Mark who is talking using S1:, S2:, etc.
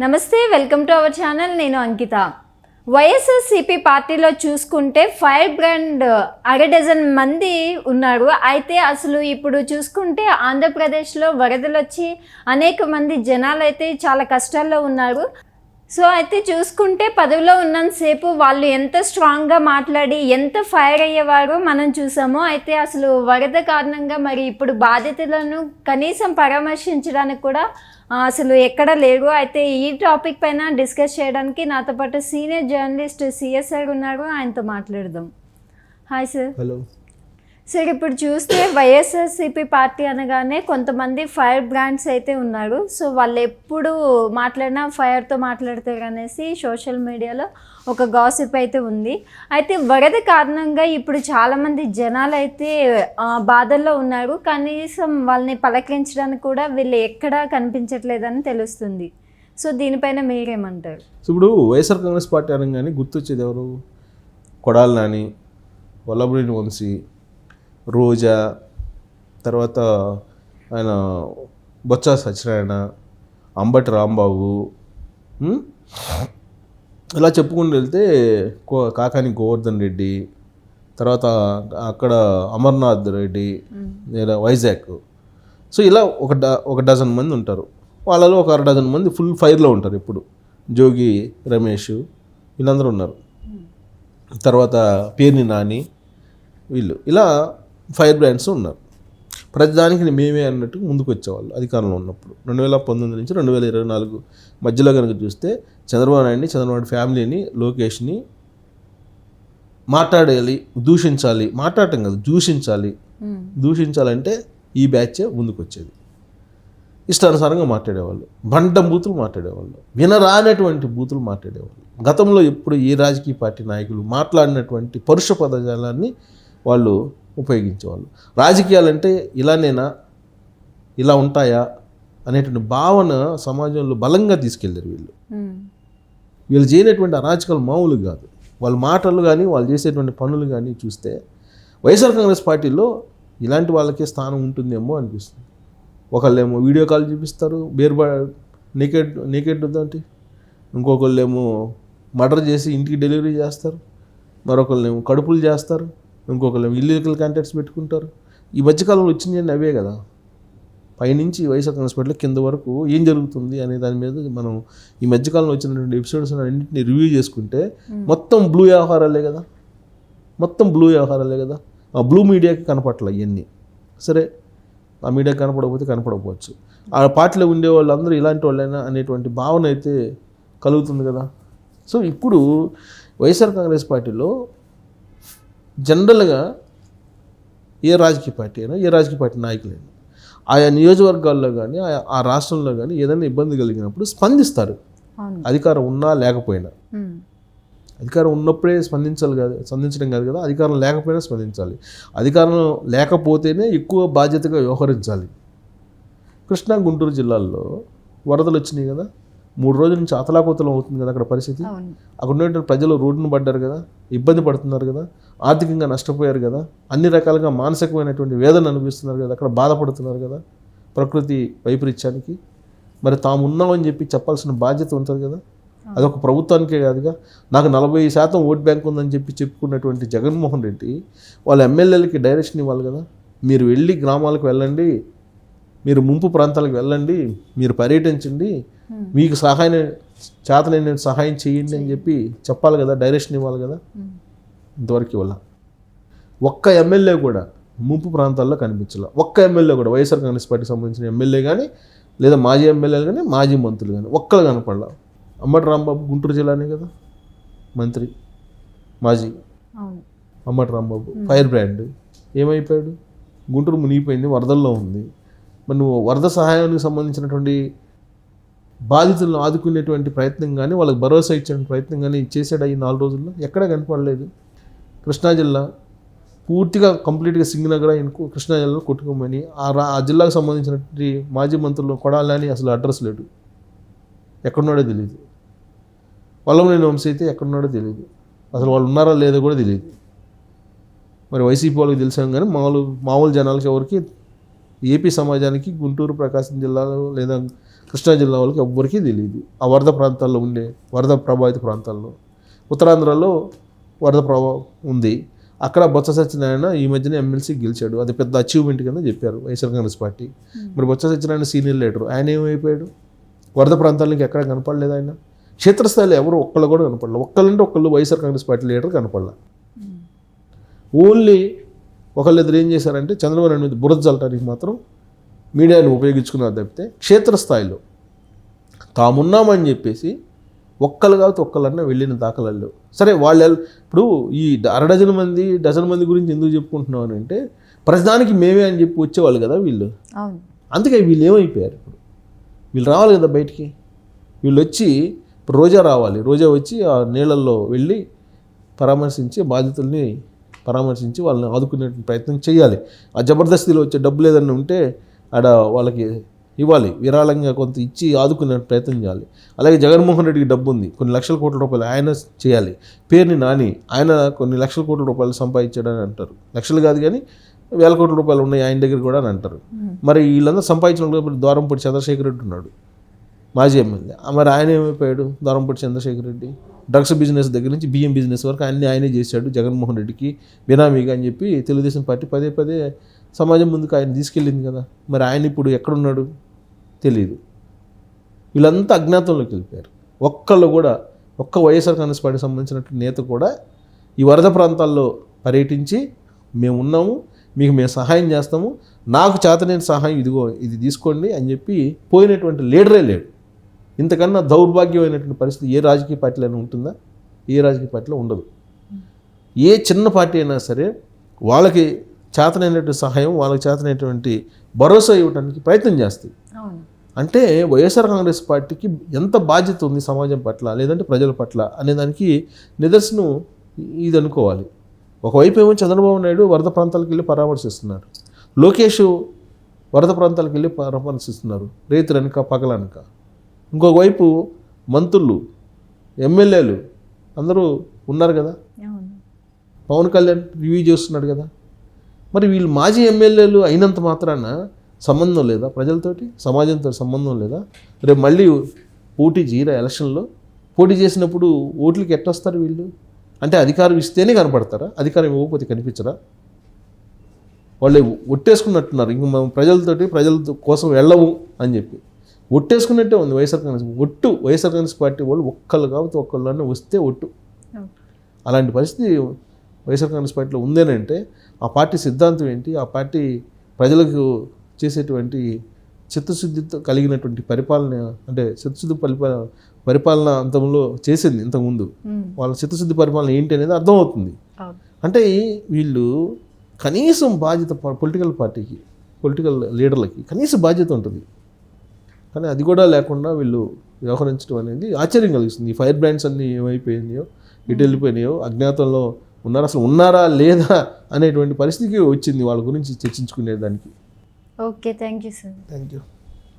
S1: నమస్తే, welcome to our channel. నేను అంకిత. వైఎస్ఆర్సీపీ పార్టీలో చూసుకుంటే ఫైర్ బ్రాండ్ అరడజన్ మంది ఉన్నారు. అయితే అసలు ఇప్పుడు చూసుకుంటే ఆంధ్రప్రదేశ్లో వరదలు వచ్చి అనేక మంది జనాలు అయితే చాలా కష్టాల్లో ఉన్నారు. సో అయితే చూసుకుంటే పదవిలో ఉన్నంతసేపు వాళ్ళు ఎంత స్ట్రాంగ్గా మాట్లాడి ఎంత ఫైర్ అయ్యేవారో మనం చూసాము. అయితే అసలు వరద కారణంగా మరి ఇప్పుడు బాధితులను కనీసం పరామర్శించడానికి కూడా అసలు ఎక్కడ లేరు. అయితే ఈ టాపిక్ పైన డిస్కస్ చేయడానికి నాతో పాటు సీనియర్ జర్నలిస్ట్ సిఎస్ఆర్ ఉన్నారు. ఆయనతో మాట్లాడదాం. Hi sir.
S2: హలో
S1: సార్, ఇప్పుడు చూస్తే వైఎస్ఆర్సీపీ పార్టీ అనగానే కొంతమంది ఫైర్ బ్రాండ్స్ అయితే ఉన్నారు. సో వాళ్ళు ఎప్పుడు మాట్లాడినా ఫైర్తో మాట్లాడతారు అనేసి సోషల్ మీడియాలో ఒక గాసిప్ అయితే ఉంది. అయితే వరద కారణంగా ఇప్పుడు చాలామంది జనాలు అయితే బాధల్లో ఉన్నారు. కనీసం వాళ్ళని పలకరించడానికి కూడా వీళ్ళు ఎక్కడా కనిపించట్లేదని తెలుస్తుంది. సో దీనిపైన మీరేమంటారు?
S2: ఇప్పుడు వైఎస్ఆర్ కాంగ్రెస్ పార్టీ అనగానే గుర్తొచ్చేది ఎవరు? కొడాలి నాని, వల్లభనేని వంశీ, రోజా, తర్వాత ఆయన బొత్స సత్యనారాయణ, అంబటి రాంబాబు, ఇలా చెప్పుకుంటూ వెళ్తే కాకాని గోవర్ధన్ రెడ్డి, తర్వాత అక్కడ అమర్నాథ్ రెడ్డి, వైజాగ్. సో ఇలా ఒక డజన్ మంది ఉంటారు. వాళ్ళలో ఒక అరడజన్ మంది ఫుల్ ఫైర్లో ఉంటారు. ఇప్పుడు జోగి రమేష్ వీళ్ళందరూ ఉన్నారు. తర్వాత పేర్ని నాని, వీళ్ళు ఇలా ఫైర్ బ్రాండ్స్ ఉన్నారు. ప్రతిదానికి మేమే అన్నట్టు ముందుకు వచ్చేవాళ్ళు అధికారంలో ఉన్నప్పుడు. 2019 నుంచి 2024 మధ్యలో కనుక చూస్తే చంద్రబాబు నాయుడిని, చంద్రబాబు ఫ్యామిలీని, లోకేష్ని మాట్లాడాలి, దూషించాలి, మాట్లాడటం కాదు దూషించాలి. దూషించాలంటే ఈ బ్యాచ్ ముందుకు వచ్చేది. ఇష్టానుసారంగా మాట్లాడేవాళ్ళు, బండం బూతులు మాట్లాడేవాళ్ళు, వినరానటువంటి బూతులు మాట్లాడేవాళ్ళు. గతంలో ఎప్పుడు ఏ రాజకీయ పార్టీ నాయకులు మాట్లాడినటువంటి పరుష పదజాలాన్ని వాళ్ళు ఉపయోగించేవాళ్ళు. రాజకీయాలంటే ఇలానేనా, ఇలా ఉంటాయా అనేటువంటి భావన సమాజంలో బలంగా తీసుకెళ్ళారు. వీళ్ళు చేయనటువంటి అరాచకాలు మామూలు కాదు. వాళ్ళ మాటలు కానీ వాళ్ళు చేసేటువంటి పనులు కానీ చూస్తే వైఎస్ఆర్ కాంగ్రెస్ పార్టీలో ఇలాంటి వాళ్ళకే స్థానం ఉంటుందేమో అనిపిస్తుంది. ఒకళ్ళేమో వీడియో కాల్ చూపిస్తారు, నేకెడ్ అంటే, ఇంకొకళ్ళేమో మర్డర్ చేసి ఇంటికి డెలివరీ చేస్తారు, మరొకళ్ళేమో కడుపులు చేస్తారు, ఇంకొకళ్ళేమో ఇల్లీగల్ కాంటాక్ట్స్ పెట్టుకుంటారు. ఈ మధ్యకాలంలో వచ్చింది అవే కదా. పైనుంచి వైఎస్ఆర్ కాంగ్రెస్ పార్టీలో కింద వరకు ఏం జరుగుతుంది అనే దాని మీద మనం ఈ మధ్యకాలంలో వచ్చినటువంటి ఎపిసోడ్స్ అన్నింటినీ రివ్యూ చేసుకుంటే మొత్తం బ్లూ వ్యవహారాలే కదా. ఆ బ్లూ మీడియాకి కనపట్లే ఇవన్నీ. సరే, ఆ మీడియాకి కనపడకపోవచ్చు. ఆ పార్టీలో ఉండే వాళ్ళందరూ ఇలాంటి వాళ్ళైనా అనేటువంటి భావన అయితే కలుగుతుంది కదా. సో ఇప్పుడు వైఎస్ఆర్ కాంగ్రెస్ పార్టీలో జనరల్గా ఏ రాజకీయ పార్టీ నాయకులైనా ఆయా నియోజకవర్గాల్లో కానీ ఆ రాష్ట్రంలో కానీ ఏదైనా ఇబ్బంది కలిగినప్పుడు స్పందిస్తారు. అధికారం ఉన్నా లేకపోయినా. అధికారం ఉన్నప్పుడే స్పందించడం కాదు కదా, అధికారం లేకపోయినా స్పందించాలి. అధికారం లేకపోతేనే ఎక్కువ బాధ్యతగా వ్యవహరించాలి. కృష్ణా, గుంటూరు జిల్లాల్లో వరదలు వచ్చినాయి కదా. 3 రోజుల నుంచి అతలాకుతలం అవుతుంది కదా అక్కడ పరిస్థితి. అక్కడ ఉన్నటువంటి ప్రజలు రోడ్డును పడ్డారు కదా, ఇబ్బంది పడుతున్నారు కదా, ఆర్థికంగా నష్టపోయారు కదా, అన్ని రకాలుగా మానసికమైనటువంటి వేదన అనిపిస్తున్నారు కదా, అక్కడ బాధపడుతున్నారు కదా ప్రకృతి వైపరీత్యానికి. మరి తాము ఉన్నామని చెప్పి చెప్పాల్సిన బాధ్యత ఉంటుంది కదా. అదొక ప్రభుత్వానికే కాదుగా. నాకు 40% ఓట్ బ్యాంక్ ఉందని చెప్పి చెప్పుకున్నటువంటి జగన్మోహన్ రెడ్డి వాళ్ళ ఎమ్మెల్యేలకి డైరెక్షన్ ఇవ్వాలి కదా. మీరు వెళ్ళి గ్రామాలకు వెళ్ళండి, మీరు ముంపు ప్రాంతాలకు వెళ్ళండి, మీరు పర్యటించండి, మీకు చేతనైన సహాయం చేయండి అని చెప్పి చెప్పాలి కదా, డైరెక్షన్ ఇవ్వాలి కదా. ఇంతవరకు ఇవ్వాల. ఒక్క ఎమ్మెల్యే కూడా ముంపు ప్రాంతాల్లో కనిపించాల. ఒక్క ఎమ్మెల్యే కూడా వైఎస్ఆర్ కాంగ్రెస్ పార్టీకి సంబంధించిన ఎమ్మెల్యే కానీ లేదా మాజీ ఎమ్మెల్యేలు కానీ మాజీ మంత్రులు కానీ ఒక్కరు కనపడాల. అంబటి రాంబాబు గుంటూరు జిల్లానే కదా మంత్రి, మాజీ అంబటి రాంబాబు ఫైర్ బ్రాండ్ ఏమైపోయాడు? గుంటూరు మునిగిపోయింది, వరదల్లో ఉంది. మరి నువ్వు వరద సహాయానికి సంబంధించినటువంటి బాధితులను ఆదుకునేటువంటి ప్రయత్నం కానీ వాళ్ళకి భరోసా ఇచ్చే ప్రయత్నం కానీ చేశాడు ఈ 4 రోజుల్లో? ఎక్కడా కనపడలేదు. కృష్ణా జిల్లా పూర్తిగా కంప్లీట్గా సింగనగర కృష్ణా జిల్లాలో కొట్టుకోమని ఆ జిల్లాకు సంబంధించినటువంటి మాజీ మంత్రులు కొడాలని అసలు అడ్రస్ లేడు, ఎక్కడున్నాడో తెలియదు. వల్లభనేని వంశీ అయితే ఎక్కడున్నాడో తెలియదు, అసలు వాళ్ళు ఉన్నారా లేదో కూడా తెలియదు. మరి వైసీపీ వాళ్ళకి తెలిసాం కానీ మామూలు జనాలకి ఎవరికి ఏపీ సమాజానికి గుంటూరు, ప్రకాశం జిల్లాలో లేదా కృష్ణా జిల్లా వాళ్ళకి ఎవ్వరికీ తెలియదు. ఆ వరద ప్రాంతాల్లో ఉండే వరద ప్రభావిత ప్రాంతాల్లో ఉత్తరాంధ్రలో వరద ప్రభావం ఉంది. అక్కడ బొత్స సత్యనారాయణ ఈ మధ్యనే ఎమ్మెల్సీ గెలిచాడు. అది పెద్ద అచీవ్మెంట్ కింద చెప్పారు వైఎస్ఆర్ కాంగ్రెస్ పార్టీ. మరి బొత్స సత్యనారాయణ సీనియర్ లీడరు, ఆయన ఏమైపోయాడు? వరద ప్రాంతాలకి ఎక్కడ కనపడలేదు ఆయన. క్షేత్రస్థాయిలో ఎవరు ఒక్కళ్ళు కూడా కనపడలేదు. ఒక్కళ్ళంటే ఒకళ్ళు వైఎస్ఆర్ కాంగ్రెస్ పార్టీ లీడర్ కనపడలే. ఓన్లీ ఒకళ్ళిద్దరు ఏం చేశారంటే చంద్రబాబు నాయుడు మీద బురద చల్లటానికి మాత్రం మీడియాను ఉపయోగించుకున్నారు తప్పితే క్షేత్రస్థాయిలో తామున్నామని చెప్పేసి ఒక్కళ్ళు కాబట్టి ఒక్కళ్ళన్నా వెళ్ళిన దాఖలాలు. సరే వాళ్ళు ఇప్పుడు ఈ డజన్ మంది గురించి ఎందుకు చెప్పుకుంటున్నాం అని అంటే ప్రతిదానికి మేమే అని చెప్పి వచ్చేవాళ్ళు కదా వీళ్ళు. అందుకే వీళ్ళు ఏమైపోయారు? ఇప్పుడు వీళ్ళు రావాలి కదా బయటికి. వీళ్ళు వచ్చి ఇప్పుడు రోజా రావాలి. రోజా వచ్చి ఆ నీళ్ళల్లో వెళ్ళి పరామర్శించి బాధితుల్ని పరామర్శించి వాళ్ళని ఆదుకునే ప్రయత్నం చేయాలి. ఆ జబర్దస్తిలో వచ్చే డబ్బులు ఏదన్నా ఉంటే ఆడ వాళ్ళకి ఇవ్వాలి, విరాళంగా కొంత ఇచ్చి ఆదుకునే ప్రయత్నం చేయాలి. అలాగే జగన్మోహన్ రెడ్డికి డబ్బు ఉంది, కొన్ని లక్షల కోట్ల రూపాయలు ఆయన చేయాలి. పేరుని నాని ఆయన కొన్ని లక్షల కోట్ల రూపాయలు సంపాదించాడని అంటారు. లక్షలు కాదు కానీ వేల కోట్ల రూపాయలు ఉన్నాయి ఆయన దగ్గర కూడా అని అంటారు. మరి వీళ్ళందరూ సంపాదించిన ద్వారంపూడి చంద్రశేఖర్ రెడ్డి ఉన్నాడు, మాజీ ఎమ్మెల్యే. మరి ఆయన ఏమైపోయాడు? ద్వారంపూడి చంద్రశేఖర్ రెడ్డి డ్రగ్స్ బిజినెస్ దగ్గర నుంచి బియ్యం బిజినెస్ వరకు ఆయనే చేశాడు జగన్మోహన్ రెడ్డికి బినామీగా అని చెప్పి తెలుగుదేశం పార్టీ పదే పదే సమాజం ముందుకు ఆయన తీసుకెళ్ళింది కదా. మరి ఆయన ఇప్పుడు ఎక్కడున్నాడు తెలియదు. వీళ్ళంతా అజ్ఞాతంలోకి వెళ్ళిపోయారు. ఒక్కళ్ళు కూడా ఒక్క వైఎస్ఆర్ కాంగ్రెస్ పార్టీకి సంబంధించినటువంటి నేత కూడా ఈ వరద ప్రాంతాల్లో పర్యటించి మేము ఉన్నాము, మీకు మేము సహాయం చేస్తాము, నాకు చేతనైన సహాయం ఇదిగో ఇది తీసుకోండి అని చెప్పి పోయినటువంటి లీడరే లేడు. ఇంతకన్నా దౌర్భాగ్యమైనటువంటి పరిస్థితి ఏ రాజకీయ పార్టీలో ఉంటుందా? ఏ రాజకీయ పార్టీలో ఉండదు. ఏ చిన్న పార్టీ అయినా సరే వాళ్ళకి చేతనైనటువంటి సహాయం, వాళ్ళకి చేతనైనటువంటి భరోసా ఇవ్వడానికి ప్రయత్నం చేస్తుంది. అంటే వైఎస్ఆర్ కాంగ్రెస్ పార్టీకి ఎంత బాధ్యత ఉంది సమాజం పట్ల లేదంటే ప్రజల పట్ల అనేదానికి నిదర్శనం ఇది అనుకోవాలి. ఒకవైపు ఏమో చంద్రబాబు నాయుడు వరద ప్రాంతాలకు వెళ్ళి పరామర్శిస్తున్నారు, లోకేష్ వరద ప్రాంతాలకు వెళ్ళి పరామర్శిస్తున్నారు రైతులనక పగలనక. ఇంకొక వైపు మంత్రులు, ఎమ్మెల్యేలు అందరూ ఉన్నారు కదా. పవన్ కళ్యాణ్ రివ్యూ చేస్తున్నాడు కదా. మరి వీళ్ళు మాజీ ఎమ్మెల్యేలు అయినంత మాత్రాన సంబంధం లేదా ప్రజలతోటి, సమాజంతో సంబంధం లేదా? రేపు మళ్ళీ పోటీ చేయరా ఎలక్షన్లో? పోటీ చేసినప్పుడు ఓట్లకి ఎట్టొస్తారు వీళ్ళు? అంటే అధికారం ఇస్తేనే కనపడతారా? అధికారం ఇవ్వకపోతే కనిపించరా? వాళ్ళు ఒట్టేసుకున్నట్టున్నారు ఇంక మనం ప్రజల కోసం వెళ్ళము అని చెప్పి ఒట్టేసుకున్నట్టే ఉంది వైఎస్ఆర్ కాంగ్రెస్. వైఎస్ఆర్ కాంగ్రెస్ పార్టీ వాళ్ళు ఒక్కళ్ళు కాబట్టి ఒక్కళ్ళన్నా వస్తే ఒట్టు. అలాంటి పరిస్థితి వైఎస్ఆర్ కాంగ్రెస్ పార్టీలో ఉందేనంటే ఆ పార్టీ సిద్ధాంతం ఏంటి, ఆ పార్టీ ప్రజలకు చేసేటువంటి చిత్తశుద్ధితో కలిగినటువంటి పరిపాలన, అంటే చిత్తశుద్ధి పరిపాలన అంతంలో చేసింది ఇంతకుముందు. వాళ్ళ చిత్తశుద్ధి పరిపాలన ఏంటి అనేది అర్థమవుతుంది. అంటే వీళ్ళు కనీసం బాధ్యత పొలిటికల్ పార్టీకి, పొలిటికల్ లీడర్లకి కనీసం బాధ్యత ఉంటుంది. కానీ అది కూడా లేకుండా వీళ్ళు వ్యవహరించడం అనేది ఆశ్చర్యం కలిగిస్తుంది. ఈ ఫైర్ బ్రాండ్స్ అన్నీ ఏమైపోయినాయో, ఇటు వెళ్ళిపోయినాయో, అజ్ఞాతంలో ఉన్నారు, అసలు ఉన్నారా లేదా అనేటువంటి పరిస్థితికి వచ్చింది వాళ్ళ గురించి చర్చించుకునేదానికి.
S1: Okay, thank you sir.
S2: Thank you.